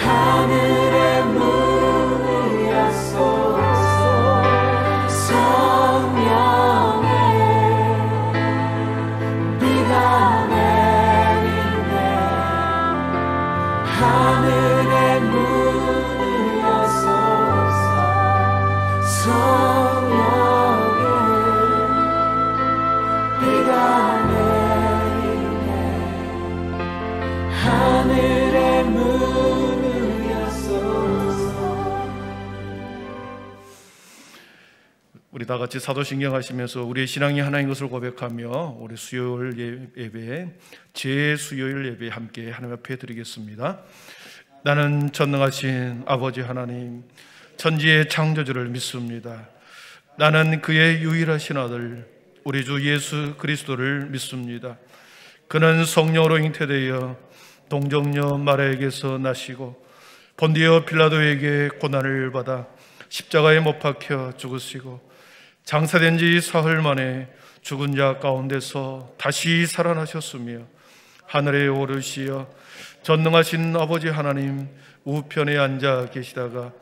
하늘의 문을 여소서. 성령의 비가 내리네. 하늘의 문을 여소서. 성령의 비가 내리네. 하늘의 문을 여소서. 우리 다 같이 사도신경 하시면서 우리의 신앙이 하나인 것을 고백하며 우리 수요일 예배에 제수요일 예배에 함께 하나님 앞에 드리겠습니다. 나는 전능하신 아버지 하나님, 천지의 창조주를 믿습니다. 나는 그의 유일하신 아들 우리 주 예수 그리스도를 믿습니다. 그는 성령으로 잉태되어 동정녀 마리아에게서 나시고 본디오 빌라도에게 고난을 받아 십자가에 못 박혀 죽으시고 장사된 지 사흘 만에 죽은 자 가운데서 다시 살아나셨으며 하늘에 오르시어 전능하신 아버지 하나님 우편에 앉아 계시다가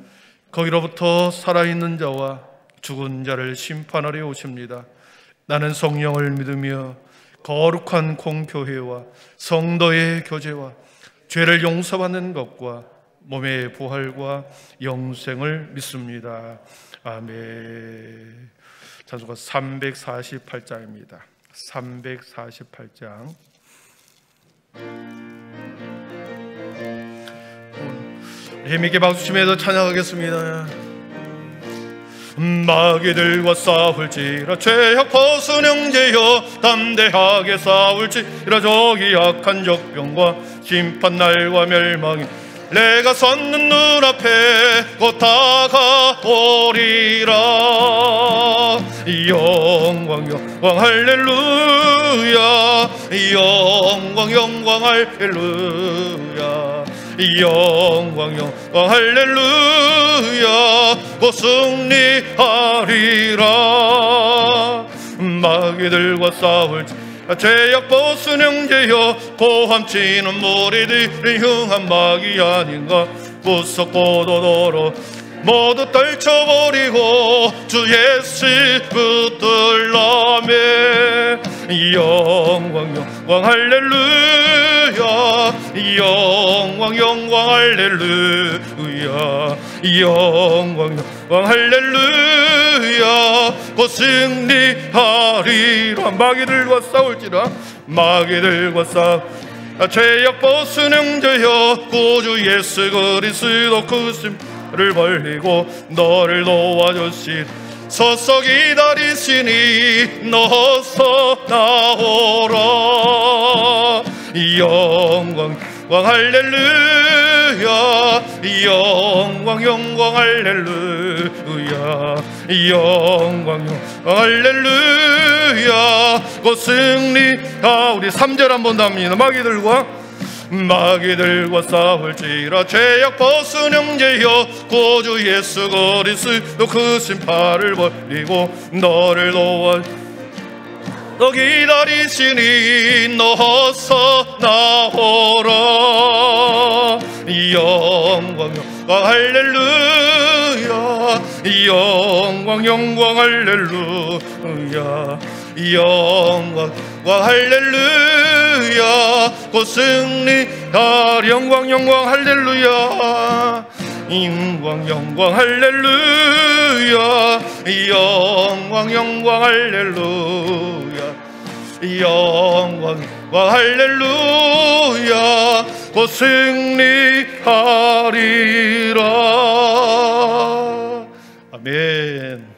거기로부터 살아있는 자와 죽은 자를 심판하려 오십니다. 나는 성령을 믿으며 거룩한 공교회와 성도의 교제와 죄를 용서받는 것과 몸의 부활과 영생을 믿습니다. 아멘. 찬송가 348장입니다. 348장. 힘있게 박수치면서 찬양하겠습니다. 마귀들과 싸울지라 죄악 벗은 형제여 담대하게 싸울지라 저기 약한 적병과 심판날과 멸망이 내가 섰는 눈앞에 곧 다가오리라. 영광 영광 할렐루야. 영광 영광 할렐루야. 영광 영광 할렐루야. 곧 승리하리라. 마귀들과 싸울지 죄악 벗은 형제여 고함치는 무리들이 흉한 마귀 아닌가. 무섭고 도도로 모두 떨쳐버리고 주 예수 붙들라매. 영광 영광 할렐루야. 영광 영광 할렐루야. 영광 영광 할렐루야. 곧 승리하리라. 마귀들과 싸울지라. 마귀들과 죄악 벗은 형제여 구주 예수 그리스도 그 심을 벌리고 너를 도와주시 서서 기다리시니 너서 나오라. 영광 영광 할렐루야. 영광 영광 할렐루야. 영광 영광 할렐루야. 곧 승리하. 우리 3절 한번 더 합니다. 마귀들과 싸울지라 죄악 벗은 형제여 구주 예수 그리스도 그 심판을 벌리고 너를 도와 너 기다리시니 너서 나오라. 영광 영광 할렐루야. 영광 영광 할렐루야. 영광 영광 할렐루야. 곧 승리하리. 영광 영광 할렐루야. 영광 영광 할렐루야. 영광 영광 할렐루야. 영광 영광 할렐루야. 곧 승리하리라. 아멘.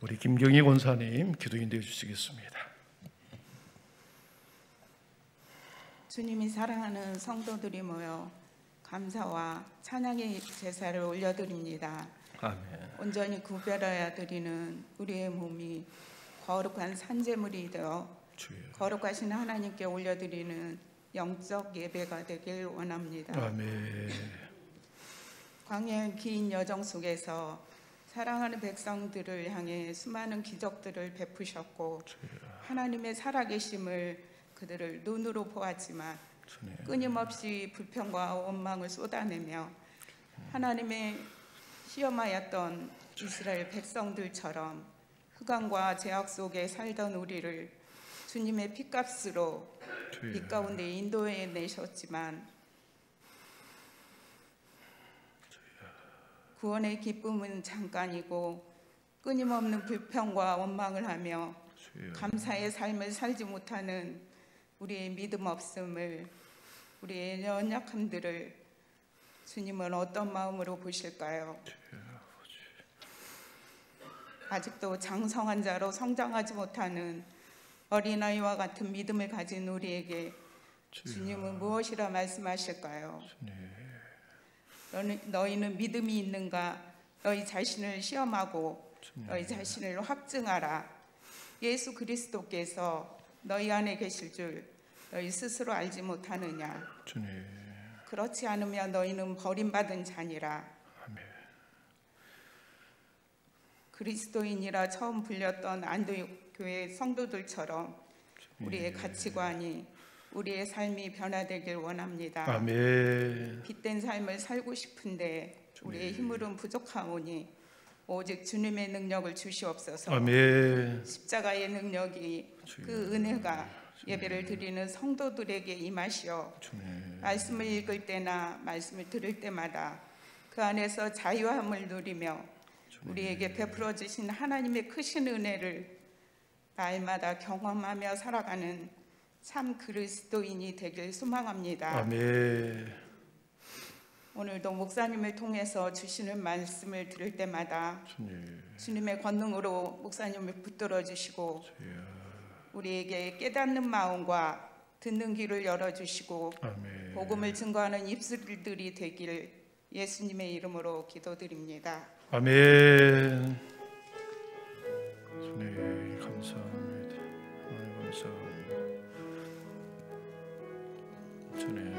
우리 김경희 권사님 기도 인도해 주시겠습니다. 주님이 사랑하는 성도들이 모여 감사와 찬양의 제사를 올려드립니다. 아멘. 온전히 구별하여 드리는 우리의 몸이 거룩한 산제물이 되어 주여. 거룩하신 하나님께 올려드리는 영적 예배가 되길 원합니다. 아멘. 광야의 긴 여정 속에서 사랑하는 백성들을 향해 수많은 기적들을 베푸셨고 하나님의 살아계심을 그들을 눈으로 보았지만 끊임없이 불평과 원망을 쏟아내며 하나님의 시험하였던 이스라엘 백성들처럼 흑암과 죄악 속에 살던 우리를 주님의 피값으로 빛 가운데 인도해 내셨지만 구원의 기쁨은 잠깐이고 끊임없는 불평과 원망을 하며 감사의 삶을 살지 못하는 우리의 믿음 없음을, 우리의 연약함들을 주님은 어떤 마음으로 보실까요? 아직도 장성한 자로 성장하지 못하는 어린아이와 같은 믿음을 가진 우리에게 주님은 무엇이라 말씀하실까요? 너희는 믿음이 있는가? 너희 자신을 시험하고 너희 자신을 확증하라. 예수 그리스도께서 너희 안에 계실 줄 너희 스스로 알지 못하느냐? 그렇지 않으면 너희는 버림받은 자니라. 그리스도인이라 처음 불렸던 안도교회 성도들처럼 우리의 가치관이, 우리의 삶이 변화되길 원합니다. 아멘. 빛된 삶을 살고 싶은데 우리의 힘으로는 부족하오니 오직 주님의 능력을 주시옵소서. 아멘. 십자가의 능력이, 그 은혜가 예배를 드리는 성도들에게 임하시어 말씀을 읽을 때나 말씀을 들을 때마다 그 안에서 자유함을 누리며 우리에게 베풀어 주신 하나님의 크신 은혜를 날마다 경험하며 살아가는 참 그리스도인이 되길 소망합니다. 아멘. 오늘도 목사님을 통해서 주시는 말씀을 들을 때마다 주님의 권능으로 목사님을 붙들어 주시고 우리에게 깨닫는 마음과 듣는 귀를 열어주시고 복음을 증거하는 입술들이 되길 예수님의 이름으로 기도드립니다. 아멘. 주님 감사합니다. 하나님 감사합니다. 주님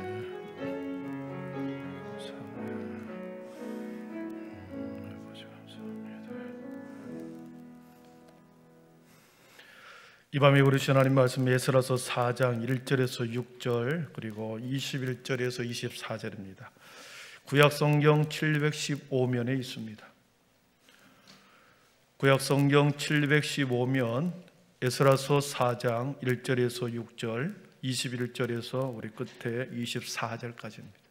감사합니다. 아버지 감사합니다. 이 밤에 부르신 하나님 말씀 에스라서 4장 1절에서 6절 그리고 21절에서 24절입니다. 구약성경 715면에 있습니다. 구약성경 715면 에스라서 4장 1절에서 6절 21절에서 우리 끝에 24절까지입니다.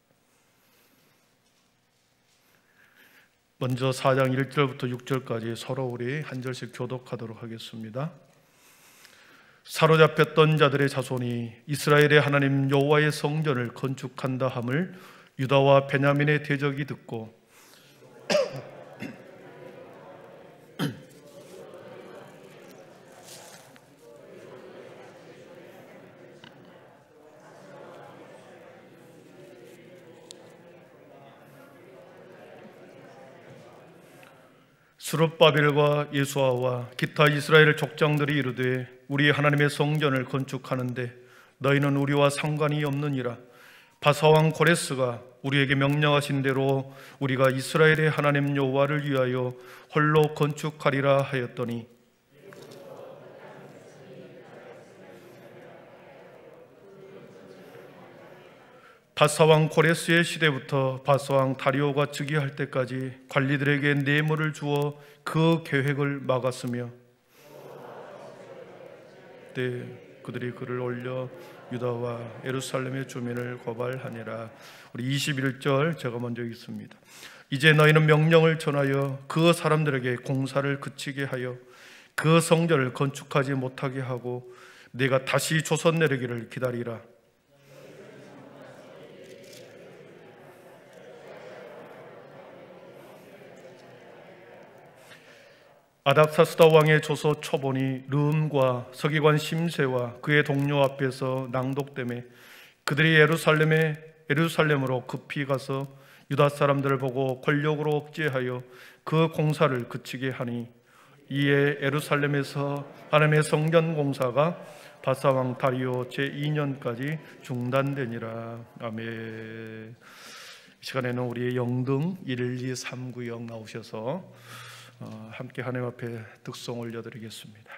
먼저 4장 1절부터 6절까지 서로 우리 한 절씩 교독하도록 하겠습니다. 사로잡혔던 자들의 자손이 이스라엘의 하나님 여호와의 성전을 건축한다 함을 유다와 베냐민의 대적이 듣고 스룹바벨과 예수아와 기타 이스라엘 족장들이 이르되 우리 하나님의 성전을 건축하는데 너희는 우리와 상관이 없느니라. 바사왕 고레스가 우리에게 명령하신 대로 우리가 이스라엘의 하나님 여호와를 위하여 홀로 건축하리라 하였더니 바사왕 고레스의 시대부터 바사왕 다리오가 즉위할 때까지 관리들에게 뇌물을 주어 그 계획을 막았으며 그때 그들이 글을 올려 유다와 예루살렘의 주민을 고발하니라. 우리 21절 제가 먼저 읽습니다. 이제 너희는 명령을 전하여 그 사람들에게 공사를 그치게 하여 그 성전을 건축하지 못하게 하고 내가 다시 조선 내리기를 기다리라. 아닥사스다 왕의 조서 초본이 르음과 서기관 심세와 그의 동료 앞에서 낭독되매 그들이 예루살렘으로 급히 가서 유다 사람들을 보고 권력으로 억제하여 그 공사를 그치게 하니 이에 예루살렘에서 하나님의 성전 공사가 바사왕 다리오 제2년까지 중단되니라. 아멘. 이 시간에는 우리의 영등 12390 나오셔서 함께 하나님 앞에 득송 올려드리겠습니다.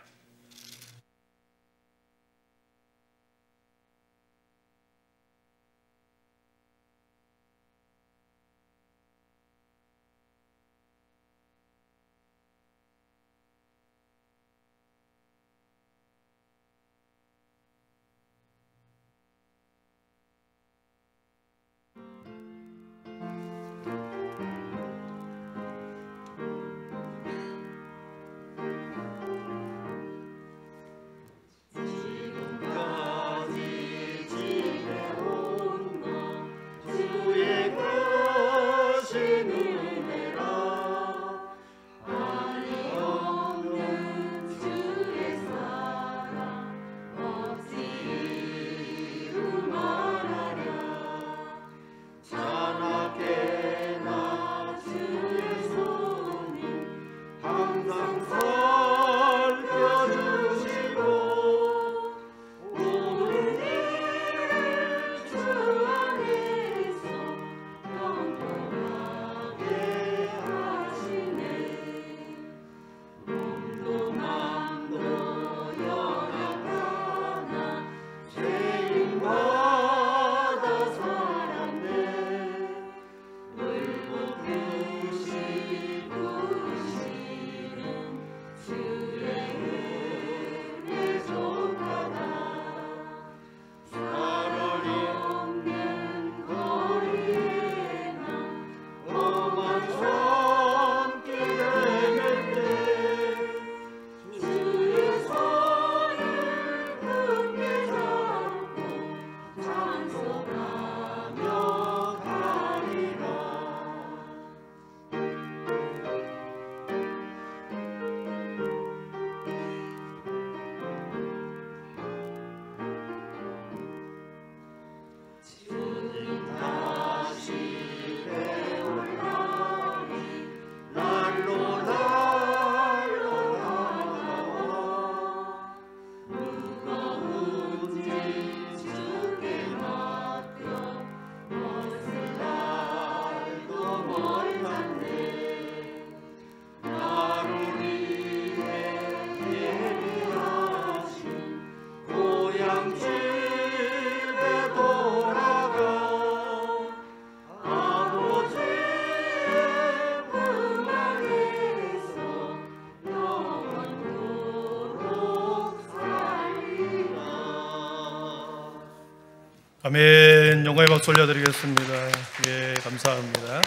아멘. 영광의 박수 올려드리겠습니다. 예, 감사합니다.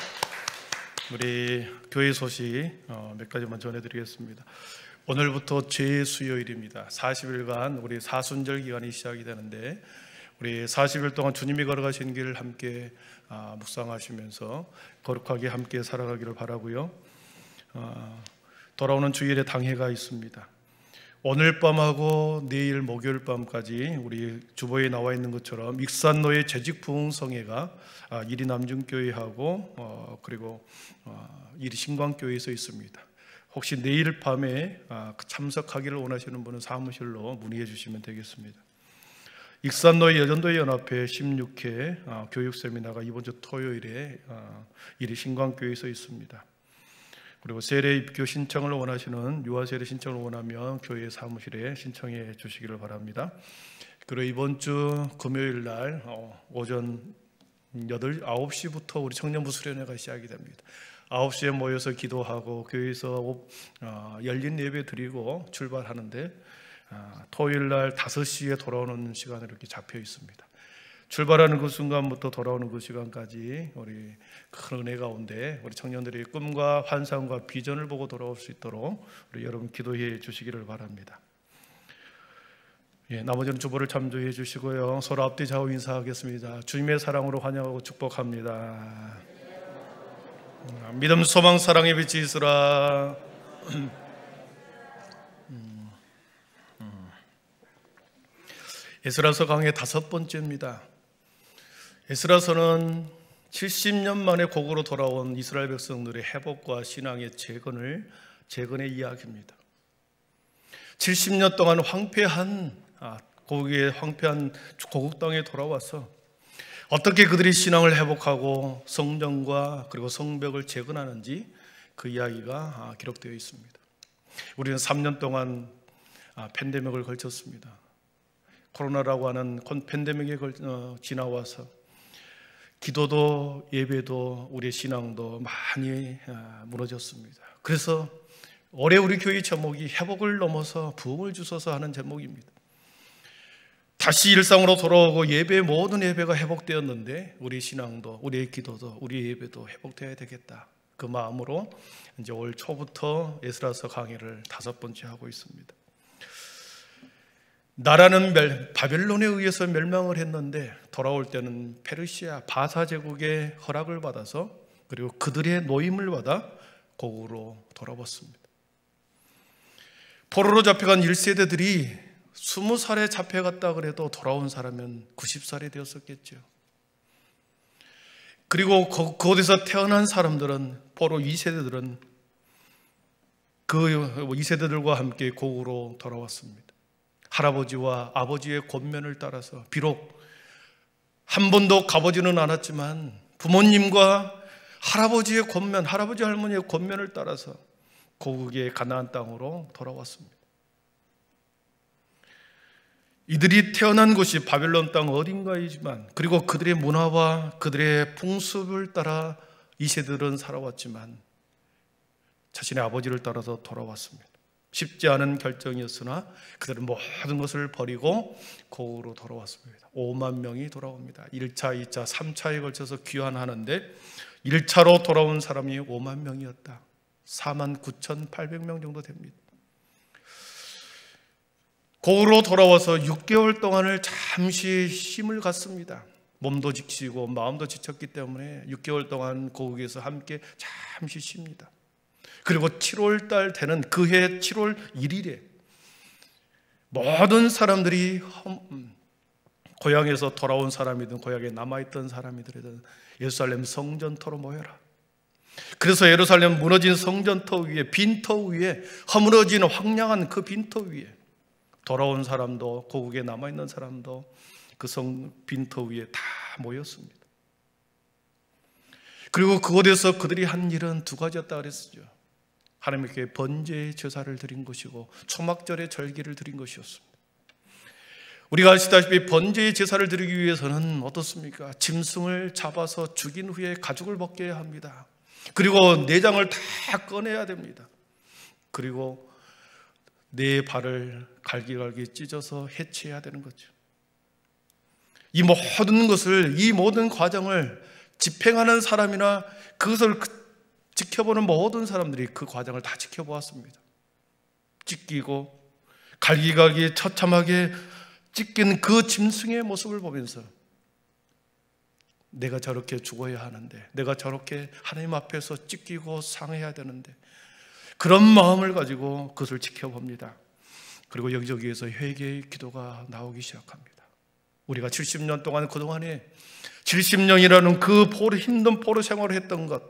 우리 교회 소식 몇 가지만 전해드리겠습니다. 오늘부터 제수요일입니다. 40일간 우리 사순절 기간이 시작이 되는데, 우리 40일 동안 주님이 걸어가신 길을 함께 묵상하시면서 거룩하게 함께 살아가기를 바라고요. 돌아오는 주일에 당회가 있습니다. 오늘 밤하고 내일 목요일 밤까지 우리 주보에 나와 있는 것처럼 익산로의 재직부흥성회가 이리남중교회하고 그리고 이리신광교회에서 있습니다. 혹시 내일 밤에 참석하기를 원하시는 분은 사무실로 문의해 주시면 되겠습니다. 익산로의 여전도회 연합회 16회 교육세미나가 이번 주 토요일에 이리신광교회에서 있습니다. 그리고 세례 입교 신청을 원하시는, 유아세례 신청을 원하면 교회 사무실에 신청해 주시기를 바랍니다. 그리고 이번 주 금요일 날 오전 9시부터 우리 청년부 수련회가 시작이 됩니다. 9시에 모여서 기도하고 교회에서 열린 예배 드리고 출발하는데, 토요일 날 5시에 돌아오는 시간으로 이렇게 잡혀 있습니다. 출발하는 그 순간부터 돌아오는 그 시간까지 우리 큰 은혜 가운데 우리 청년들이 꿈과 환상과 비전을 보고 돌아올 수 있도록 우리 여러분 기도해 주시기를 바랍니다. 예, 나머지는 주보를 참조해 주시고요. 서로 앞뒤 좌우 인사하겠습니다. 주님의 사랑으로 환영하고 축복합니다. 믿음, 소망, 사랑의 빛이 있으라. 에스라서 강의 5번째입니다. 에스라서는 70년 만에 고국으로 돌아온 이스라엘 백성들의 회복과 신앙의 재건의 이야기입니다. 70년 동안 황폐한 고국 땅에 돌아와서 어떻게 그들이 신앙을 회복하고 성전과 그리고 성벽을 재건하는지 그 이야기가 기록되어 있습니다. 우리는 3년 동안 팬데믹을 걸쳤습니다. 코로나라고 하는 팬데믹에 지나와서 기도도 예배도 우리의 신앙도 많이 무너졌습니다. 그래서 올해 우리 교회 제목이 회복을 넘어서 부흥을 주소서 하는 제목입니다. 다시 일상으로 돌아오고 모든 예배가 회복되었는데 우리 신앙도 우리의 기도도 우리의 예배도 회복되어야 되겠다. 그 마음으로 이제 올 초부터 에스라서 강의를 5번째 하고 있습니다. 나라는 바벨론에 의해서 멸망을 했는데 돌아올 때는 페르시아 바사 제국의 허락을 받아서 그리고 그들의 노임을 받아 고국으로 돌아왔습니다. 포로로 잡혀간 1세대들이 20살에 잡혀갔다 그래도 돌아온 사람은 90살이 되었었겠죠. 그리고 그곳에서 태어난 사람들은, 포로 2세대들은 그 2세대들과 함께 고국으로 돌아왔습니다. 할아버지와 아버지의 권면을 따라서 비록 한 번도 가보지는 않았지만 부모님과 할아버지 할머니의 권면을 따라서 고국의 가나안 땅으로 돌아왔습니다. 이들이 태어난 곳이 바벨론 땅 어딘가이지만, 그리고 그들의 문화와 그들의 풍습을 따라 이 세대들은 살아왔지만 자신의 아버지를 따라서 돌아왔습니다. 쉽지 않은 결정이었으나 그들은 모든 것을 버리고 고국으로 돌아왔습니다. 5만 명이 돌아옵니다. 1차, 2차, 3차에 걸쳐서 귀환하는데 1차로 돌아온 사람이 5만 명이었다. 49,800명 정도 됩니다. 고국으로 돌아와서 6개월 동안을 잠시 쉼을 갖습니다. 몸도 지치고 마음도 지쳤기 때문에 6개월 동안 고국에서 함께 잠시 쉽니다. 그리고 7월 달 되는 그해 7월 1일에 모든 사람들이 고향에서 돌아온 사람이든 고향에 남아있던 사람이든 예루살렘 성전터로 모여라. 그래서 예루살렘 무너진 성전터 위에, 빈터 위에, 허물어진 황량한 그 빈터 위에 돌아온 사람도 고국에 남아있는 사람도 그 빈터 위에 다 모였습니다. 그리고 그곳에서 그들이 한 일은 2가지였다 그랬죠. 하나님께 번제의 제사를 드린 것이고 초막절의 절기를 드린 것이었습니다. 우리가 아시다시피 번제의 제사를 드리기 위해서는 어떻습니까? 짐승을 잡아서 죽인 후에 가죽을 벗겨야 합니다. 그리고 내장을 다 꺼내야 됩니다. 그리고 내 발을 갈기갈기 찢어서 해체해야 되는 거죠. 이 모든 것을, 이 모든 과정을 집행하는 사람이나 그것을 지켜보는 모든 사람들이 그 과정을 다 지켜보았습니다. 찢기고 갈기갈기 처참하게 찢긴 그 짐승의 모습을 보면서 내가 저렇게 죽어야 하는데, 내가 저렇게 하나님 앞에서 찢기고 상해야 되는데, 그런 마음을 가지고 그것을 지켜봅니다. 그리고 여기저기에서 회개의 기도가 나오기 시작합니다. 우리가 70년 동안 그동안에 70년이라는 그 힘든 포로 생활을 했던 것,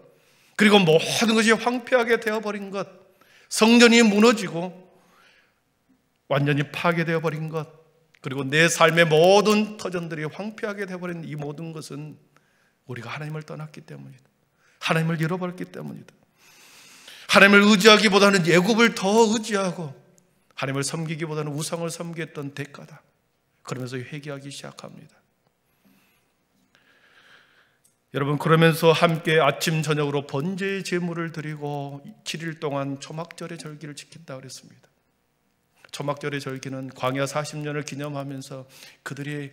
그리고 모든 것이 황폐하게 되어버린 것, 성전이 무너지고 완전히 파괴되어 버린 것, 그리고 내 삶의 모든 터전들이 황폐하게 되어버린 이 모든 것은 우리가 하나님을 떠났기 때문이다. 하나님을 잃어버렸기 때문이다. 하나님을 의지하기보다는 애굽을 더 의지하고 하나님을 섬기기보다는 우상을 섬겼던 대가다. 그러면서 회개하기 시작합니다. 여러분, 그러면서 함께 아침 저녁으로 번제의 제물을 드리고 7일 동안 초막절의 절기를 지킨다고 그랬습니다. 초막절의 절기는 광야 40년을 기념하면서 그들이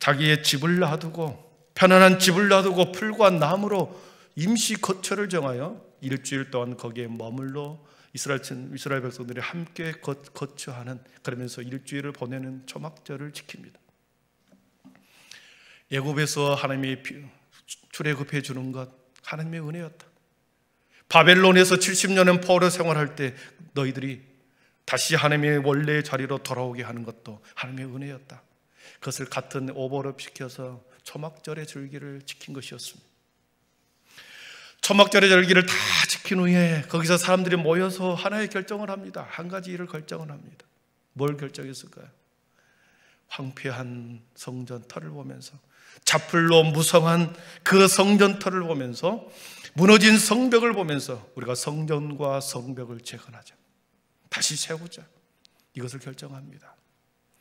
자기의 집을 놔두고, 편안한 집을 놔두고 풀과 나무로 임시 거처를 정하여 일주일 동안 거기에 머물러 이스라엘 백성들이 함께 거처하는, 그러면서 일주일을 보내는 초막절을 지킵니다. 애굽에서 하나님이 출애굽해 주는 것, 하나님의 은혜였다. 바벨론에서 70년은 포로 생활할 때 너희들이 다시 하나님의 원래의 자리로 돌아오게 하는 것도 하나님의 은혜였다. 그것을 같은 오버랩 시켜서 초막절의 절기를 지킨 것이었습니다. 초막절의 절기를 다 지킨 후에 거기서 사람들이 모여서 하나의 결정을 합니다. 한 가지 일을 결정을 합니다. 뭘 결정했을까요? 황폐한 성전터를 보면서, 자풀로 무성한 그 성전터를 보면서, 무너진 성벽을 보면서 우리가 성전과 성벽을 재건하자, 다시 세우자, 이것을 결정합니다.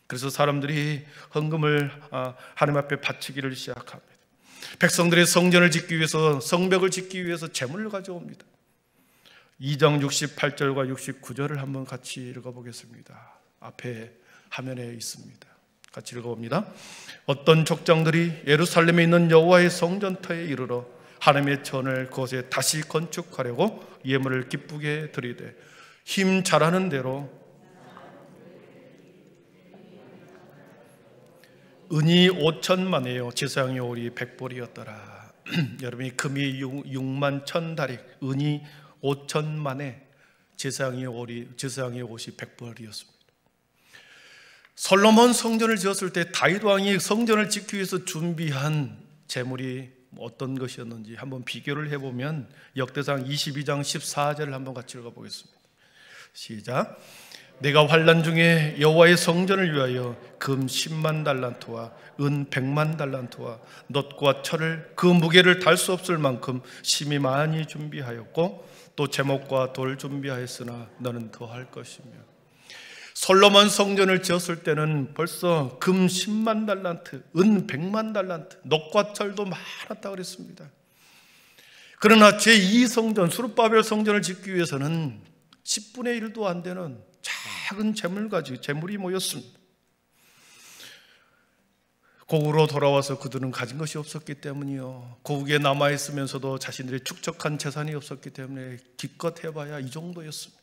그래서 사람들이 헌금을 하나님 앞에 바치기를 시작합니다. 백성들의 성전을 짓기 위해서, 성벽을 짓기 위해서 제물을 가져옵니다. 2장 68절과 69절을 한번 같이 읽어보겠습니다. 앞에 화면에 있습니다. 같이 읽어봅니다. 어떤 족장들이 예루살렘에 있는 여호와의 성전터에 이르러 하나님의 전을 그곳에 다시 건축하려고 예물을 기쁘게 드리되 힘 잘하는 대로 은이 5천만에요 제사장의 올이 100벌이었더라. 여러분이 금이 6만 1,000다리, 은이 5천만에 제사장의 옷이 100벌이었습니다. 솔로몬 성전을 지었을 때 다윗 왕이 성전을 짓기 위해서 준비한 제물이 어떤 것이었는지 한번 비교를 해보면 역대상 22장 14절을 한번 같이 읽어보겠습니다. 시작. 내가 환난 중에 여호와의 성전을 위하여 금 10만 달란트와 은 100만 달란트와 놋과 철을 그 무게를 달 수 없을 만큼 심히 많이 준비하였고 또 제목과 돌 준비하였으나 너는 더할 것이며. 솔로몬 성전을 지었을 때는 벌써 금 10만 달란트, 은 100만 달란트, 놋과 철도 많았다고 그랬습니다. 그러나 제2성전, 수르바벨 성전을 짓기 위해서는 10분의 1도 안 되는 작은 재물이 모였습니다. 고국으로 돌아와서 그들은 가진 것이 없었기 때문이요, 고국에 남아있으면서도 자신들이 축적한 재산이 없었기 때문에 기껏 해봐야 이 정도였습니다.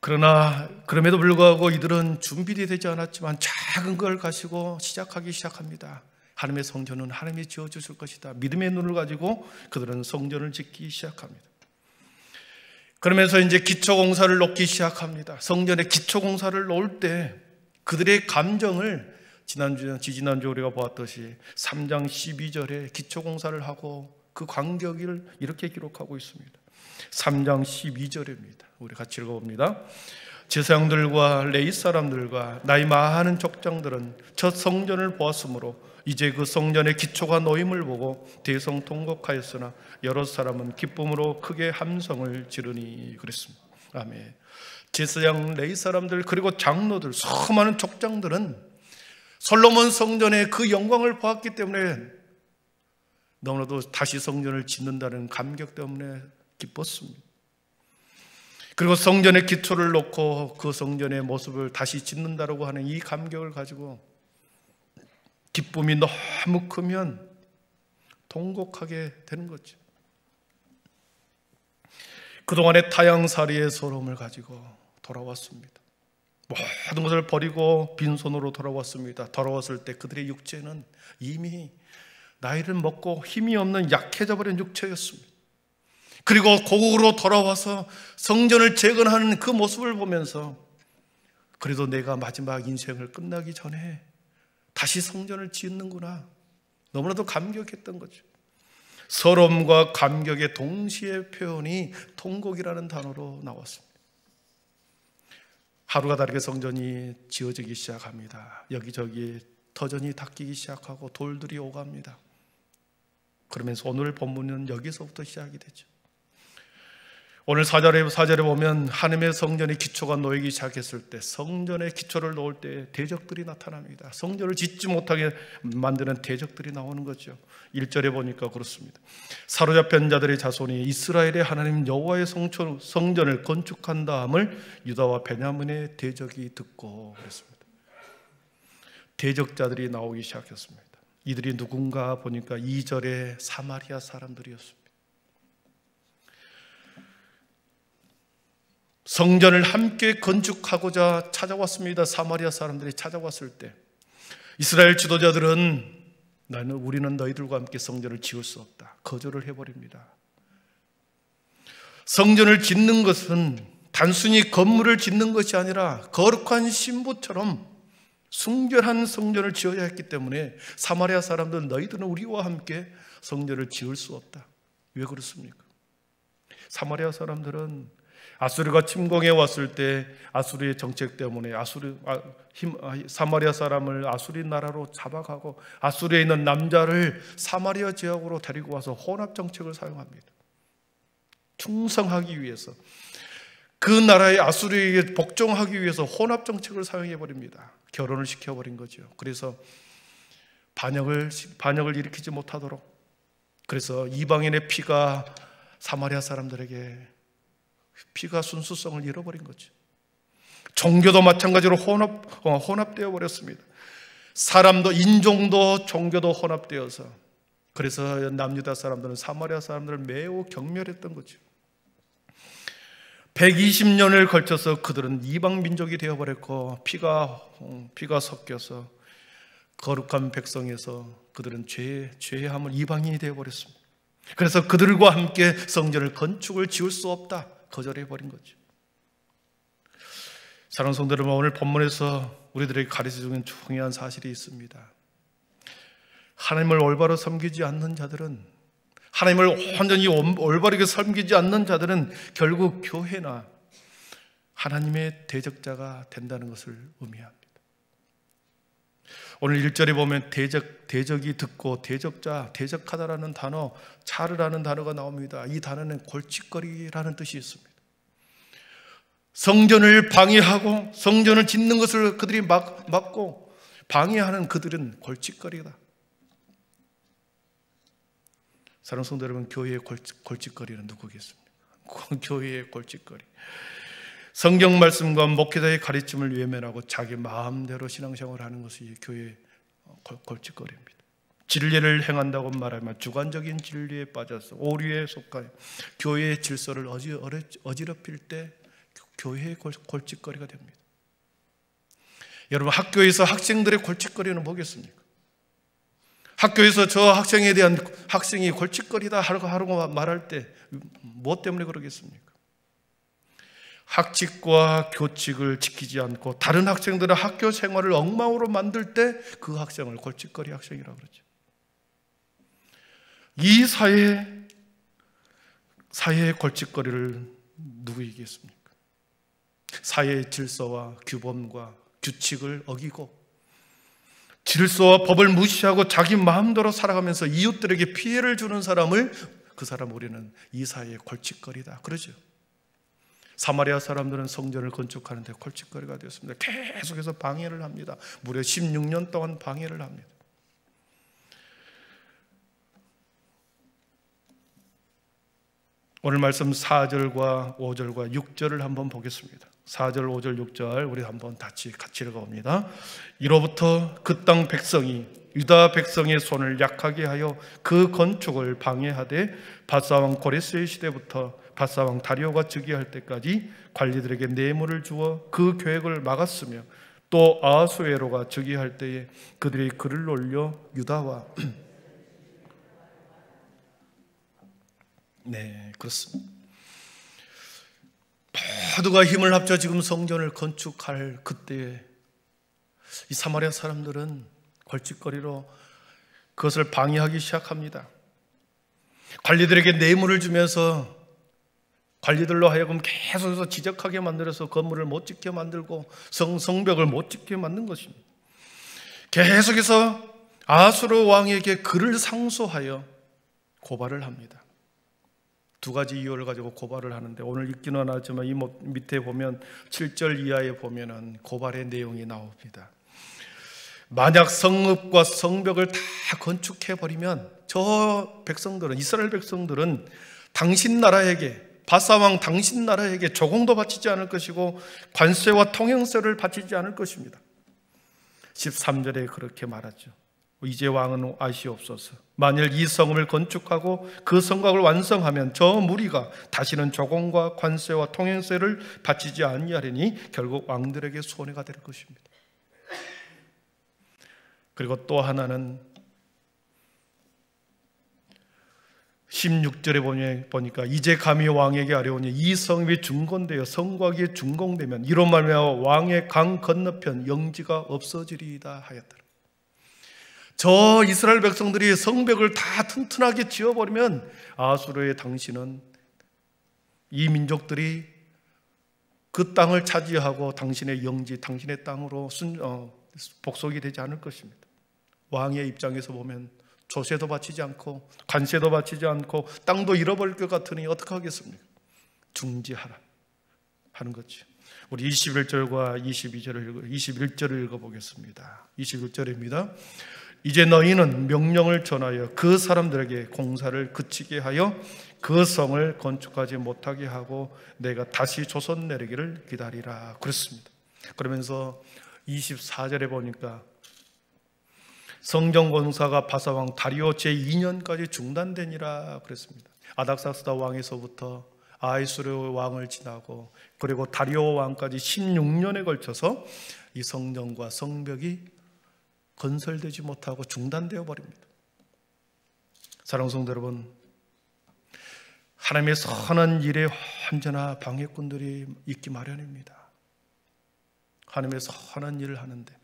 그러나 그럼에도 불구하고 이들은 준비되지 않았지만 작은 걸 가지고 시작하기 시작합니다. 하나님의 성전은 하나님이 지어주실 것이다. 믿음의 눈을 가지고 그들은 성전을 짓기 시작합니다. 그러면서 이제 기초공사를 놓기 시작합니다. 성전에 기초공사를 놓을 때 그들의 감정을 지난주 우리가 보았듯이 3장 12절에 기초공사를 하고 그 간격을 이렇게 기록하고 있습니다. 3장 12절입니다. 우리 같이 읽어봅니다. 제사장들과 레위 사람들과 나이 많은 족장들은 첫 성전을 보았으므로 이제 그 성전의 기초가 놓임을 보고 대성통곡하였으나 여러 사람은 기쁨으로 크게 함성을 지르니 그랬습니다. 아멘. 제사장, 레위 사람들, 그리고 장로들, 수많은 족장들은 솔로몬 성전의 그 영광을 보았기 때문에 너무나도 다시 성전을 짓는다는 감격 때문에 기뻤습니다. 그리고 성전의 기초를 놓고 그 성전의 모습을 다시 짓는다라고 하는 이 감격을 가지고 기쁨이 너무 크면 통곡하게 되는 거죠. 그동안의 타향살이의 서러움을 가지고 돌아왔습니다. 모든 것을 버리고 빈손으로 돌아왔습니다. 돌아왔을 때 그들의 육체는 이미 나이를 먹고 힘이 없는 약해져 버린 육체였습니다. 그리고 고국으로 돌아와서 성전을 재건하는 그 모습을 보면서 그래도 내가 마지막 인생을 끝나기 전에 다시 성전을 짓는구나, 너무나도 감격했던 거죠. 서러움과 감격의 동시에 표현이 통곡이라는 단어로 나왔습니다. 하루가 다르게 성전이 지어지기 시작합니다. 여기저기 터전이 닦이기 시작하고 돌들이 오갑니다. 그러면서 오늘 본문은 여기서부터 시작이 되죠. 오늘 4절에 보면 하나님의 성전의 기초가 놓이기 시작했을 때, 성전의 기초를 놓을 때 대적들이 나타납니다. 성전을 짓지 못하게 만드는 대적들이 나오는 거죠. 1절에 보니까 그렇습니다. 사로잡힌 자들의 자손이 이스라엘의 하나님 여호와의 성전을 건축한 다음을 유다와 베냐민의 대적이 듣고 그랬습니다. 대적자들이 나오기 시작했습니다. 이들이 누군가 보니까 2절에 사마리아 사람들이었습니다. 성전을 함께 건축하고자 찾아왔습니다. 사마리아 사람들이 찾아왔을 때 이스라엘 지도자들은 우리는 너희들과 함께 성전을 지을 수 없다, 거절을 해버립니다. 성전을 짓는 것은 단순히 건물을 짓는 것이 아니라 거룩한 신부처럼 순결한 성전을 지어야 했기 때문에 사마리아 사람들은 너희들은 우리와 함께 성전을 지을 수 없다. 왜 그렇습니까? 사마리아 사람들은 아수르가 침공해 왔을 때 아수르의 정책 때문에 사마리아 사람을 아수르 나라로 잡아가고 아수르에 있는 남자를 사마리아 지역으로 데리고 와서 혼합 정책을 사용합니다. 충성하기 위해서, 그 나라의 아수르에게 복종하기 위해서 혼합 정책을 사용해 버립니다. 결혼을 시켜버린 거죠. 그래서 반역을 일으키지 못하도록, 그래서 이방인의 피가 사마리아 사람들에게 피가 순수성을 잃어버린 거죠. 종교도 마찬가지로 혼합되어 버렸습니다. 사람도, 인종도, 종교도 혼합되어서, 그래서 남유다 사람들은 사마리아 사람들을 매우 경멸했던 거죠. 120년을 걸쳐서 그들은 이방 민족이 되어버렸고 피가 섞여서 거룩한 백성에서 그들은 죄의 함을 이방인이 되어버렸습니다. 그래서 그들과 함께 성전을 건축을 지을 수 없다, 거절해버린 거죠. 사랑하는 성도 여러분, 오늘 본문에서 우리들에게 가르쳐주는 중요한 사실이 있습니다. 하나님을 올바로 섬기지 않는 자들은, 하나님을 완전히 올바르게 섬기지 않는 자들은 결국 교회나 하나님의 대적자가 된다는 것을 의미합니다. 오늘 1절에 보면 대적이 듣고 대적하다라는 단어, 차르라는 단어가 나옵니다. 이 단어는 골칫거리라는 뜻이 있습니다. 성전을 방해하고 성전을 짓는 것을 그들이 막고 방해하는 그들은 골칫거리다. 사랑하는 성도 여러분, 교회의 골칫거리는 누구겠습니까? 교회의 골칫거리. 성경 말씀과 목회자의 가르침을 외면하고 자기 마음대로 신앙생활을 하는 것이 교회의 골칫거리입니다. 진리를 행한다고 말하면 주관적인 진리에 빠져서 오류에 속하여 교회의 질서를 어지럽힐 때 교회의 골칫거리가 됩니다. 여러분, 학교에서 학생들의 골칫거리는 뭐겠습니까? 학교에서 저 학생에 대한 학생이 골칫거리다 하라고 말할 때 무엇 때문에 그러겠습니까? 학칙과 교칙을 지키지 않고 다른 학생들의 학교 생활을 엉망으로 만들 때 그 학생을 골칫거리 학생이라고 그러죠. 이 사회의 골칫거리를 누구이겠습니까? 사회의 질서와 규범과 규칙을 어기고 질서와 법을 무시하고 자기 마음대로 살아가면서 이웃들에게 피해를 주는 사람을, 그 사람 우리는 이 사회의 골칫거리다 그러죠. 사마리아 사람들은 성전을 건축하는데 골칫거리가 되었습니다. 계속해서 방해를 합니다. 무려 16년 동안 방해를 합니다. 오늘 말씀 4절과 5절과 6절을 한번 보겠습니다. 4절, 5절, 6절 우리 한번 같이 읽어봅니다. 이로부터 그 땅 백성이 유다 백성의 손을 약하게 하여 그 건축을 방해하되 바사왕 고레스의 시대부터 바사왕 다리오가 즉위할 때까지 관리들에게 뇌물을 주어 그 계획을 막았으며 또 아하수에로가 즉위할 때에 그들이 글을 올려 유다와 네, 그렇습니다. 모두가 힘을 합쳐 지금 성전을 건축할 그때에 이 사마리아 사람들은 걸칫거리로 그것을 방해하기 시작합니다. 관리들에게 뇌물을 주면서 관리들로 하여금 계속해서 지적하게 만들어서 건물을 못 짓게 만들고 성벽을 못 짓게 만든 것입니다. 계속해서 아하수르 왕에게 글을 상소하여 고발을 합니다. 두 가지 이유를 가지고 고발을 하는데 오늘 읽기는 안 하지만 이 밑에 보면 7절 이하에 보면은 고발의 내용이 나옵니다. 만약 성읍과 성벽을 다 건축해버리면 저 백성들은, 이스라엘 백성들은 당신 나라에게, 바사왕 당신 나라에게 조공도 바치지 않을 것이고 관세와 통행세를 바치지 않을 것입니다. 13절에 그렇게 말하죠. 이제 왕은 아시옵소서. 만일 이 성읍을 건축하고 그 성곽을 완성하면 저 무리가 다시는 조공과 관세와 통행세를 바치지 아니하리니 결국 왕들에게 손해가 될 것입니다. 그리고 또 하나는 16절에 보니까 이제 감히 왕에게 아뢰오니 이 성읍이 중건되어 성곽이 준공되면 이로 말미암아 왕의 강 건너편 영지가 없어지리이다 하였더라. 저 이스라엘 백성들이 성벽을 다 튼튼하게 지어버리면 아수르의 당신은 이 민족들이 그 땅을 차지하고 당신의 영지, 당신의 땅으로 복속이 되지 않을 것입니다. 왕의 입장에서 보면 조세도 바치지 않고 관세도 바치지 않고 땅도 잃어버릴 것 같으니 어떻게 하겠습니까? 중지하라 하는 거죠. 우리 21절과 21절을 읽어보겠습니다. 21절입니다. 이제 너희는 명령을 전하여 그 사람들에게 공사를 그치게 하여 그 성을 건축하지 못하게 하고 내가 다시 조선 내리기를 기다리라 그랬습니다. 그러면서 24절에 보니까 성전 건사가 바사왕 다리오 제2년까지 중단되니라 그랬습니다. 아닥사스다 왕에서부터 아하수르 왕을 지나고 그리고 다리오 왕까지 16년에 걸쳐서 이 성전과 성벽이 건설되지 못하고 중단되어 버립니다. 사랑하는 성도 여러분, 하나님의 선한 일에 언제나 방해꾼들이 있기 마련입니다. 하나님의 선한 일을 하는데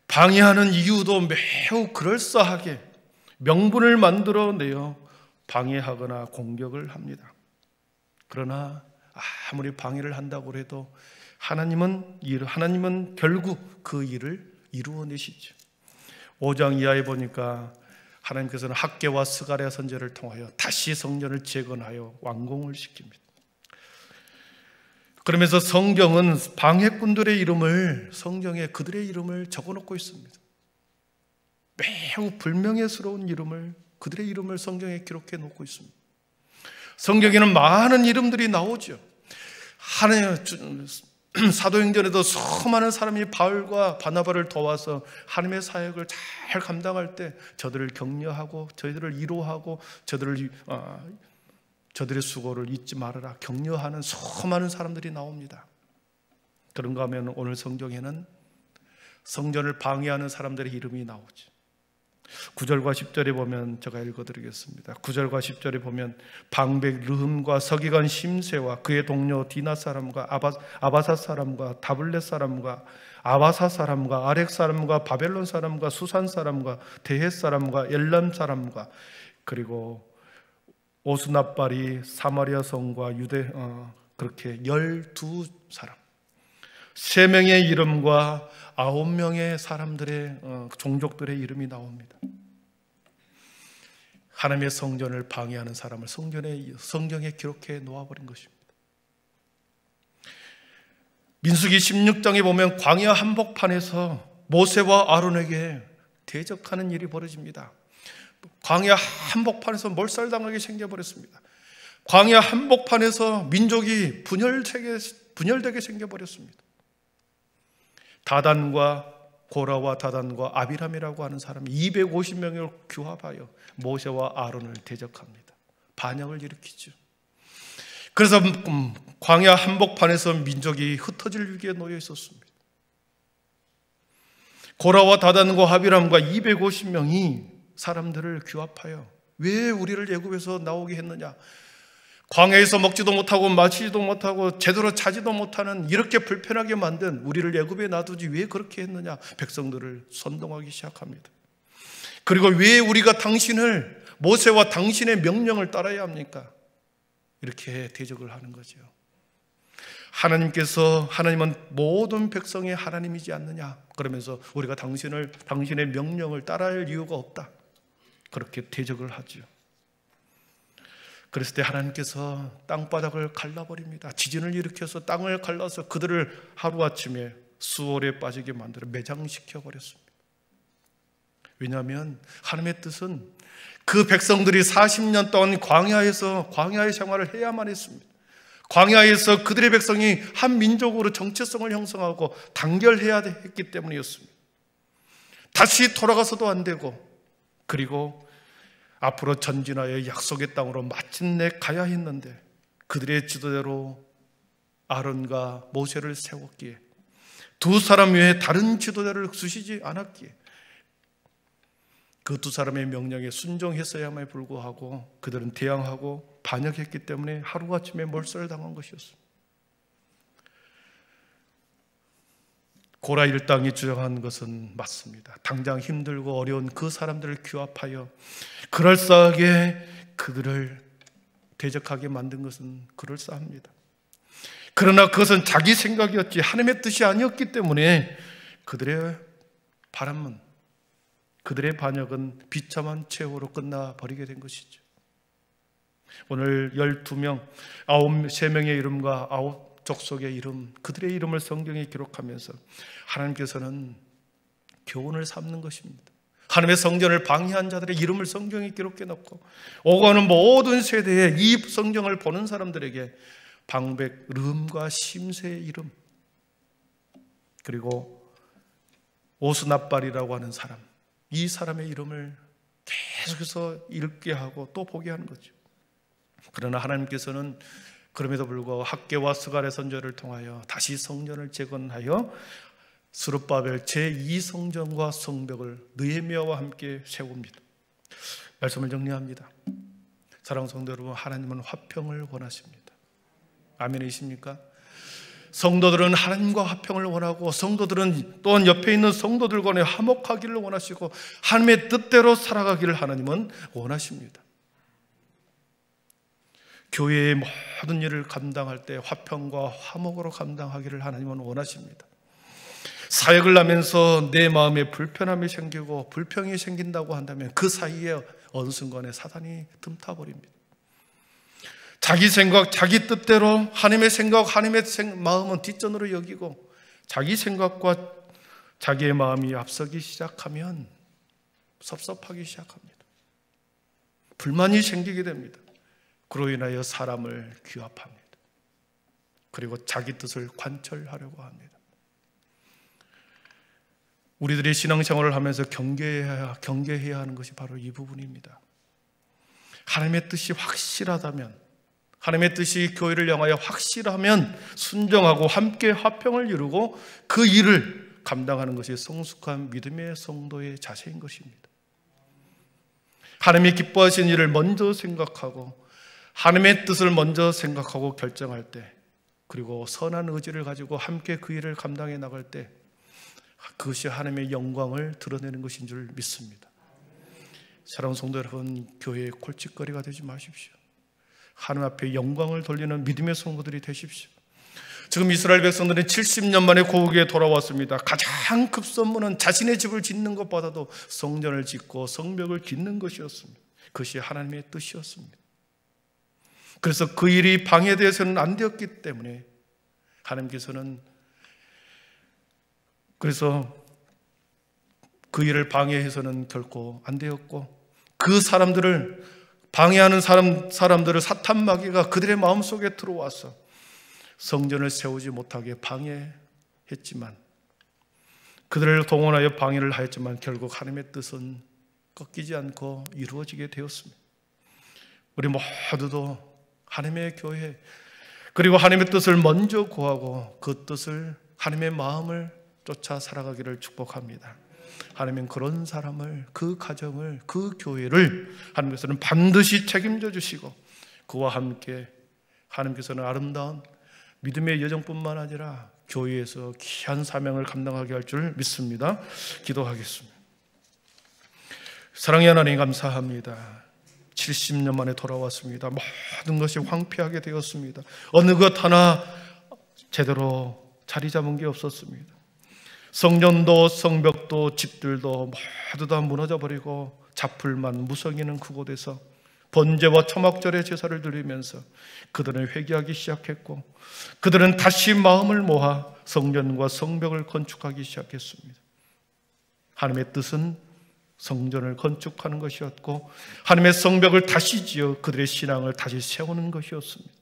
방해하는 이유도 매우 그럴싸하게 명분을 만들어내어 방해하거나 공격을 합니다. 그러나 아무리 방해를 한다고 해도 하나님은 결국 그 일을 이루어내시죠. 5장 이하에 보니까 하나님께서는 학개와 스가랴 선지자를 통하여 다시 성전을 재건하여 완공을 시킵니다. 그러면서 성경은 방해꾼들의 이름을, 성경에 그들의 이름을 적어놓고 있습니다. 매우 불명예스러운 이름을, 그들의 이름을 성경에 기록해 놓고 있습니다. 성경에는 많은 이름들이 나오죠. 사도행전에도 수많은 사람이 바울과 바나바를 도와서 하나님의 사역을 잘 감당할 때 저들을 격려하고 저희들을 위로하고 저들의 수고를 잊지 말아라 격려하는 수많은 사람들이 나옵니다. 그런가 하면 오늘 성경에는 성전을 방해하는 사람들의 이름이 나오죠. 9절과 10절에 보면 제가 읽어드리겠습니다. 9절과 10절에 보면 방백 르흠과 서기관 심세와 그의 동료 디나 사람과 아바사 사람과 다블렛 사람과 아바사 사람과 아렉 사람과 바벨론 사람과 수산 사람과 데헷 사람과 엘람 사람과 그리고 오스납발이 사마리아 성과 유대 그렇게 12사람 3명의 이름과 9명의 사람들의 종족들의 이름이 나옵니다. 하나님의 성전을 방해하는 사람을 성경에 기록해 놓아버린 것입니다. 민수기 16장에 보면 광야 한복판에서 모세와 아론에게 대적하는 일이 벌어집니다. 광야 한복판에서 몰살당하게 생겨버렸습니다. 광야 한복판에서 민족이 분열되게 생겨버렸습니다. 다단과 고라와 다단과 아비람이라고 하는 사람이 250명을 규합하여 모세와 아론을 대적합니다. 반역을 일으키죠. 그래서 광야 한복판에서 민족이 흩어질 위기에 놓여 있었습니다. 고라와 다단과 아비람과 250명이 사람들을 규합하여 왜 우리를 애굽에서 나오게 했느냐? 광야에서 먹지도 못하고 마시지도 못하고 제대로 자지도 못하는 이렇게 불편하게 만든 우리를 애굽에 놔두지 왜 그렇게 했느냐? 백성들을 선동하기 시작합니다. 그리고 왜 우리가 당신을, 모세와 당신의 명령을 따라야 합니까? 이렇게 대적을 하는 거죠. 하나님은 모든 백성의 하나님이지 않느냐? 그러면서 우리가 당신의 명령을 따라야 할 이유가 없다. 그렇게 대적을 하죠. 그랬을 때 하나님께서 땅바닥을 갈라버립니다. 지진을 일으켜서 땅을 갈라서 그들을 하루아침에 수월에 빠지게 만들어 매장시켜 버렸습니다. 왜냐하면 하나님의 뜻은 그 백성들이 40년 동안 광야의 생활을 해야만 했습니다. 광야에서 그들의 백성이 한 민족으로 정체성을 형성하고 단결해야 했기 때문이었습니다. 다시 돌아가서도 안 되고, 그리고 앞으로 전진하여 약속의 땅으로 마침내 가야 했는데 그들의 지도대로 아론과 모세를 세웠기에, 두 사람 외에 다른 지도자를 두시지 않았기에 그 두 사람의 명령에 순종했어야만 불구하고 그들은 대항하고 반역했기 때문에 하루아침에 몰살당한 것이었습니다. 고라 일당이 주장한 것은 맞습니다. 당장 힘들고 어려운 그 사람들을 규합하여 그럴싸하게 그들을 대적하게 만든 것은 그럴싸합니다. 그러나 그것은 자기 생각이었지 하나님의 뜻이 아니었기 때문에 그들의 바람은, 그들의 반역은 비참한 최후로 끝나버리게 된 것이죠. 오늘 12명, 3명의 이름과 9족속의 이름, 그들의 이름을 성경에 기록하면서 하나님께서는 교훈을 삼는 것입니다. 하나님의 성전을 방해한 자들의 이름을 성경에 기록해 놓고 오가는 모든 세대에 이 성경을 보는 사람들에게 방백, 름과 심새의 이름, 그리고 오스납발이라고 하는 사람, 이 사람의 이름을 계속해서 읽게 하고 또 보게 하는 거죠. 그러나 하나님께서는 그럼에도 불구하고 학개와 스갈의 선조를 통하여 다시 성전을 재건하여 스룹바벨 제2성전과 성벽을 느헤미야와 함께 세웁니다. 말씀을 정리합니다. 사랑하는 성도 여러분, 하나님은 화평을 원하십니다. 아멘이십니까? 성도들은 하나님과 화평을 원하고, 성도들은 또한 옆에 있는 성도들 간에 화목하기를 원하시고, 하나님의 뜻대로 살아가기를 하나님은 원하십니다. 교회의 모든 일을 감당할 때 화평과 화목으로 감당하기를 하나님은 원하십니다. 사역을 하면서 내 마음에 불편함이 생기고 불평이 생긴다고 한다면 그 사이에 어느 순간에 사단이 틈타버립니다. 자기 생각, 자기 뜻대로 하나님의 생각, 하나님의 마음은 뒷전으로 여기고 자기 생각과 자기의 마음이 앞서기 시작하면 섭섭하기 시작합니다. 불만이 생기게 됩니다. 그로 인하여 사람을 규합합니다. 그리고 자기 뜻을 관철하려고 합니다. 우리들이 신앙생활을 하면서 경계해야 하는 것이 바로 이 부분입니다. 하나님의 뜻이 확실하다면, 하나님의 뜻이 교회를 향하여 확실하면 순종하고 함께 화평을 이루고 그 일을 감당하는 것이 성숙한 믿음의 성도의 자세인 것입니다. 하나님이 기뻐하신 일을 먼저 생각하고 하나님의 뜻을 먼저 생각하고 결정할 때, 그리고 선한 의지를 가지고 함께 그 일을 감당해 나갈 때 그것이 하나님의 영광을 드러내는 것인 줄 믿습니다. 사랑하는 성도 여러분, 교회의 골칫거리가 되지 마십시오. 하나님 앞에 영광을 돌리는 믿음의 성도들이 되십시오. 지금 이스라엘 백성들은 70년 만에 고국에 돌아왔습니다. 가장 급선무는 자신의 집을 짓는 것보다도 성전을 짓고 성벽을 짓는 것이었습니다. 그것이 하나님의 뜻이었습니다. 그래서 그 일이 방해되어서는 안 되었기 때문에 하나님께서는 그래서 그 일을 방해해서는 결코 안 되었고, 그 사람들을 방해하는 사람들을 사탄 마귀가 그들의 마음속에 들어와서 성전을 세우지 못하게 방해했지만, 그들을 동원하여 방해를 하였지만 결국 하나님의 뜻은 꺾이지 않고 이루어지게 되었습니다. 우리 모두도 하나님의 교회, 그리고 하나님의 뜻을 먼저 구하고 그 뜻을, 하나님의 마음을 쫓아 살아가기를 축복합니다. 하나님은 그런 사람을, 그 가정을, 그 교회를 하나님께서는 반드시 책임져 주시고, 그와 함께 하나님께서는 아름다운 믿음의 여정뿐만 아니라 교회에서 귀한 사명을 감당하게 할 줄 믿습니다. 기도하겠습니다. 사랑의 하나님, 감사합니다. 70년 만에 돌아왔습니다. 모든 것이 황폐하게 되었습니다. 어느 것 하나 제대로 자리 잡은 게 없었습니다. 성전도 성벽도 집들도 모두 다 무너져 버리고 자풀만 무성이는 그곳에서 번제와 초막절의 제사를 드리면서 그들은 회개하기 시작했고, 그들은 다시 마음을 모아 성전과 성벽을 건축하기 시작했습니다. 하나님의 뜻은 성전을 건축하는 것이었고, 하나님의 성벽을 다시 지어 그들의 신앙을 다시 세우는 것이었습니다.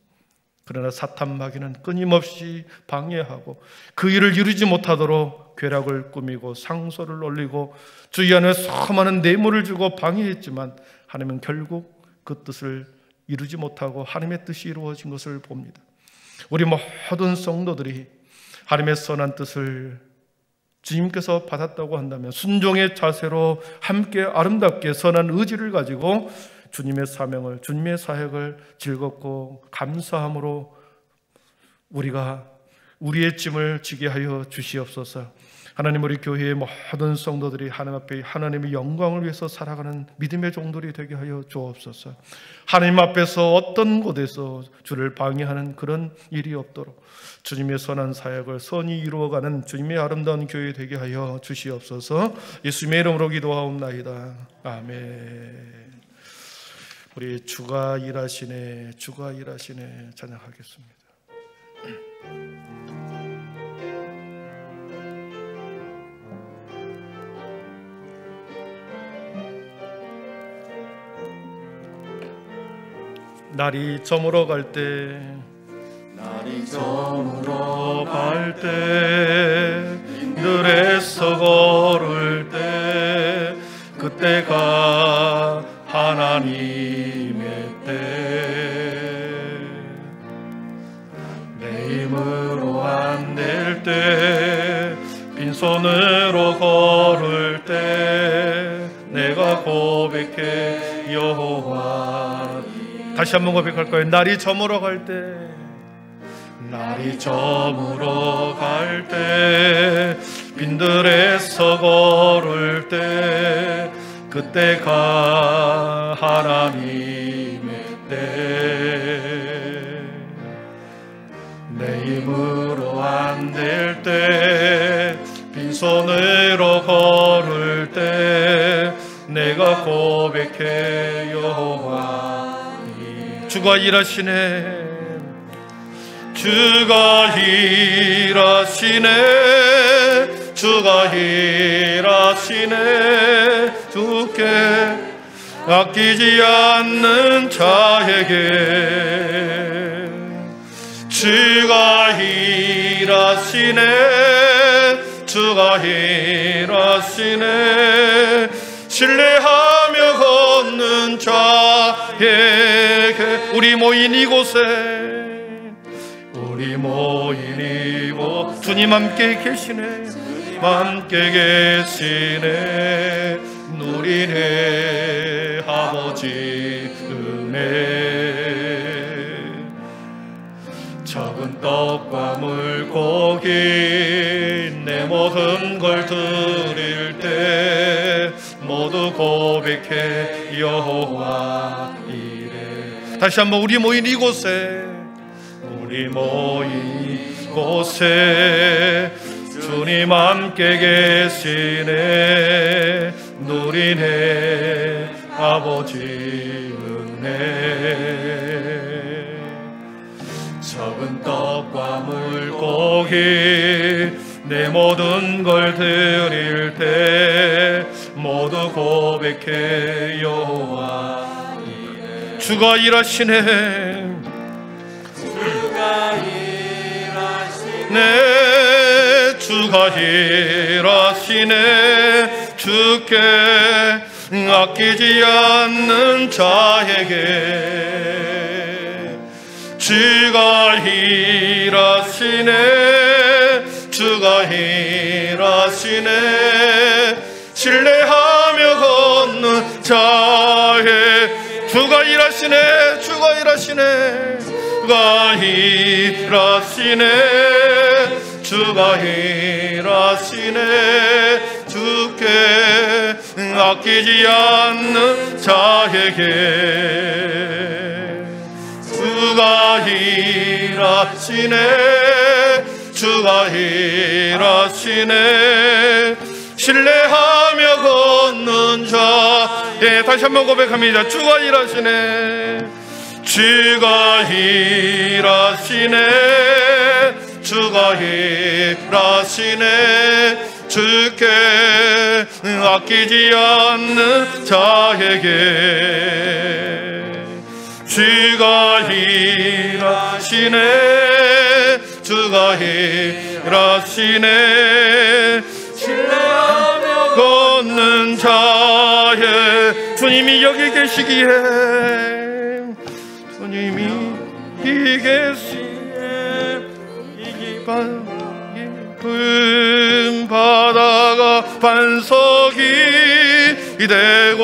그러나 사탄 마귀는 끊임없이 방해하고 그 일을 이루지 못하도록 괴락을 꾸미고 상소를 올리고 주의 안에 수많은 뇌물을 주고 방해했지만, 하나님은 결국 그 뜻을 이루지 못하고 하나님의 뜻이 이루어진 것을 봅니다. 우리 모든 성도들이 하나님의 선한 뜻을 주님께서 받았다고 한다면 순종의 자세로 함께 아름답게 선한 의지를 가지고 주님의 사명을, 주님의 사역을 즐겁고 감사함으로 우리가 우리의 짐을 지게 하여 주시옵소서. 하나님, 우리 교회의 모든 성도들이 하나님 앞에 하나님의 영광을 위해서 살아가는 믿음의 종들이 되게 하여 주옵소서. 하나님 앞에서 어떤 곳에서 주를 방해하는 그런 일이 없도록 주님의 선한 사역을 선히 이루어가는 주님의 아름다운 교회 되게 하여 주시옵소서. 예수님의 이름으로 기도하옵나이다. 아멘. 우리 주가 일하시네, 주가 일하시네 찬양하겠습니다. 날이 저물어 갈 때, 날이 저물어 갈 때, 들에서 걸을 때, 그때가 하나님의 때. 내 힘으로 안 될 때, 빈손으로 걸을 때, 내가 고백해 여호와. 다시 한번 고백할 거예요. 날이 저물어 갈 때, 날이 저물어 갈 때, 빈들에서 걸을 때, 그때가 하나님의 때. 내 힘으로 안 될 때, 빈손으로 걸을 때, 내가 고백해 여호와. 주가 일하시네, 주가 일하시네, 주가 일하시네. 주께 아끼지 않는 자에게 주가 일하시네, 주가 일하시네. 신뢰하며 걷는 자에게. 우리 모인 이곳에, 우리 모인 이곳 주님 함께 계시네, 함께 계시네. 누리네 아버지 은혜. 적은 떡과 물고기 내 모든 걸 드릴 때 모두 고백해 여호와 이래. 다시 한번 우리 모인 이곳에, 우리 모인 이곳에 주님 함께 계시네. 누리네 아버지 은혜. 적은 떡과 물고기 내 모든 걸 드릴 때 모두 고백해 여호와 이래. 주가 일하시네. 네, 주가 일하시네. 주께 아끼지 않는 자에게 주가 일하시네. 주가 일하시네. 신뢰하며 걷는 자에 주가 일하시네. 주가 일하시네. 주가 일하시네. 주가 일하시네. 주께 아끼지 않는 자에게 주가 일하시네. 주가 일하시네. 신뢰하며 걷는 자에 다시 한번 고백합니다. 주가 일하시네. 주가 일하시네. 주가 일하시네. 주께 아끼지 않는 자에게 주가 일하시네. 주가 일하시네. 신뢰하며 걷는 자에 주님이 여기 계시기에 주님이 이 계시기에 이 깊은 바다가 반석이 되고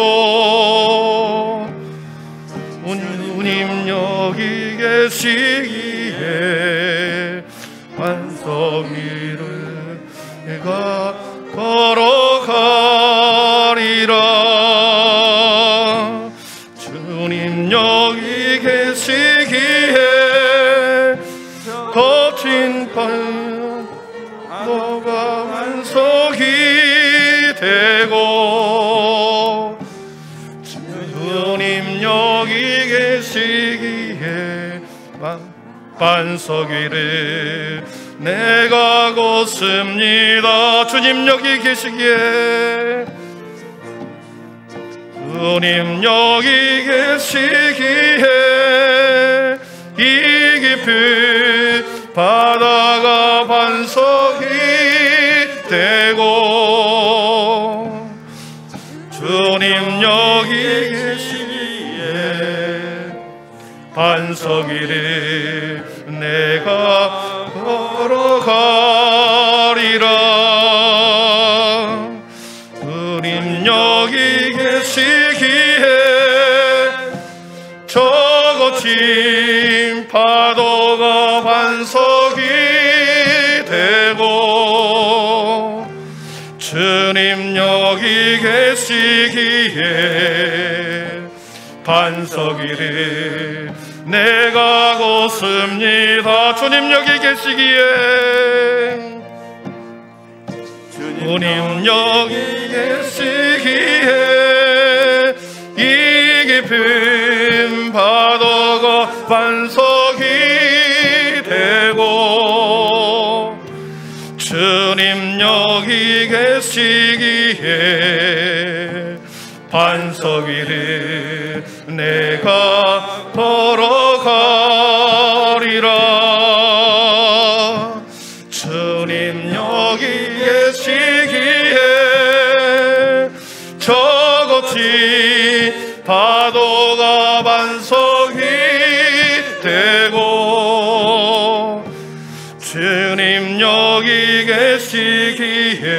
주님 여기 계시기에 반석 위를 내가 걸어가리라. 주님 여기 계시기에 거친 너가 반석이 되고 주님 여기 계시기에 반석 위를 내가 걷습니다. 주님 여기 계시기에 주님 여기 계시기에 이 깊은 바다가 반석이 되고 주님 여기 계시기에 반석 위를 내가 걸어가리라. 주님 여기 계시기에 저 거친 파도가 반석이 되고 주님 여기 계시기에 반석 위를 내가 걷습니다. 주님 여기 계시기에 주님 여기 계시기에 이 깊은 바다가 반석이 되고 주님 여기 계시기에 반석 위를 내가 걸어가리라. 주님 여기 계시기에 저 거친 파도가 반석이 되고 주님 여기 계시기에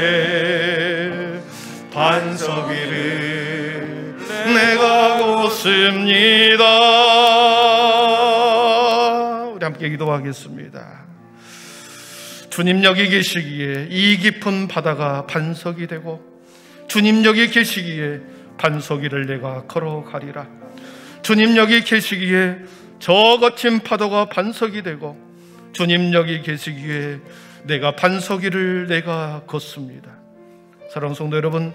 반석 위를 내가 걷습니다. 우리 함께 기도하겠습니다. 주님 여기 계시기에 이 깊은 바다가 반석이 되고 주님 여기 계시기에 반석 위를 내가 걸어가리라. 주님 여기 계시기에 저 거친 파도가 반석이 되고 주님 여기 계시기에 내가 반석 위를 내가 걷습니다. 사랑하는 성도 여러분,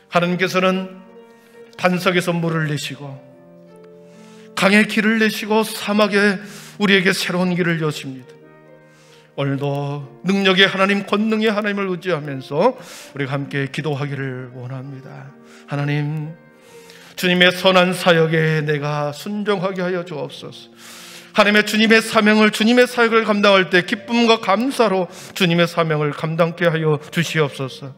하나님께서는 반석에서 물을 내시고 강의 길을 내시고 사막에 우리에게 새로운 길을 여십니다. 오늘도 능력의 하나님, 권능의 하나님을 의지하면서 우리가 함께 기도하기를 원합니다. 하나님, 주님의 선한 사역에 내가 순종하게 하여 주옵소서. 하나님의 주님의 사명을, 주님의 사역을 감당할 때 기쁨과 감사로 주님의 사명을 감당케 하여 주시옵소서.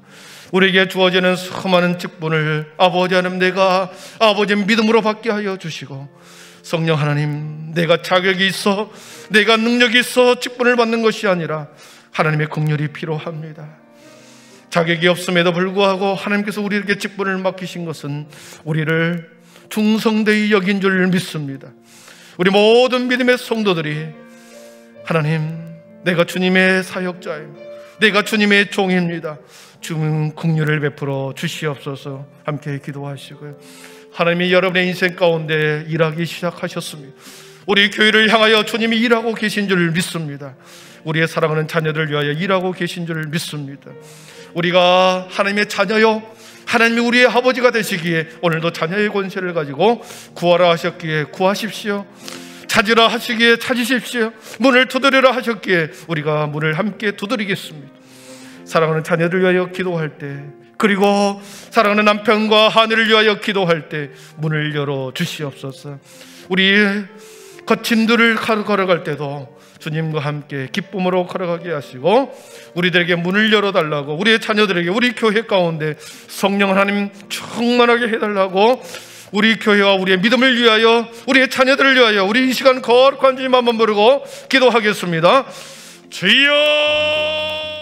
우리에게 주어지는 수많은 직분을 아버지 하나님, 내가 아버지의 믿음으로 받게 하여 주시고, 성령 하나님, 내가 자격이 있어, 내가 능력이 있어 직분을 받는 것이 아니라 하나님의 긍휼이 필요합니다. 자격이 없음에도 불구하고 하나님께서 우리에게 직분을 맡기신 것은 우리를 충성되이 여긴 줄 믿습니다. 우리 모든 믿음의 성도들이 하나님, 내가 주님의 사역자입니다. 내가 주님의 종입니다. 주님 긍휼을 베풀어 주시옵소서. 함께 기도하시고요. 하나님이 여러분의 인생 가운데 일하기 시작하셨습니다. 우리 교회를 향하여 주님이 일하고 계신 줄 믿습니다. 우리의 사랑하는 자녀들을 위하여 일하고 계신 줄 믿습니다. 우리가 하나님의 자녀요, 하나님이 우리의 아버지가 되시기에 오늘도 자녀의 권세를 가지고 구하라 하셨기에 구하십시오. 찾으라 하시기에 찾으십시오. 문을 두드리라 하셨기에 우리가 문을 함께 두드리겠습니다. 사랑하는 자녀들 위하여 기도할 때, 그리고 사랑하는 남편과 하늘을 위하여 기도할 때 문을 열어 주시옵소서. 우리 거친 들을 걸어갈 때도 주님과 함께 기쁨으로 걸어가게 하시고, 우리들에게 문을 열어달라고, 우리의 자녀들에게, 우리 교회 가운데 성령 하나님 충만하게 해달라고, 우리 교회와 우리의 믿음을 위하여, 우리의 자녀들을 위하여 우리 이 시간 거룩한 주님 한번 부르고 기도하겠습니다. 주여!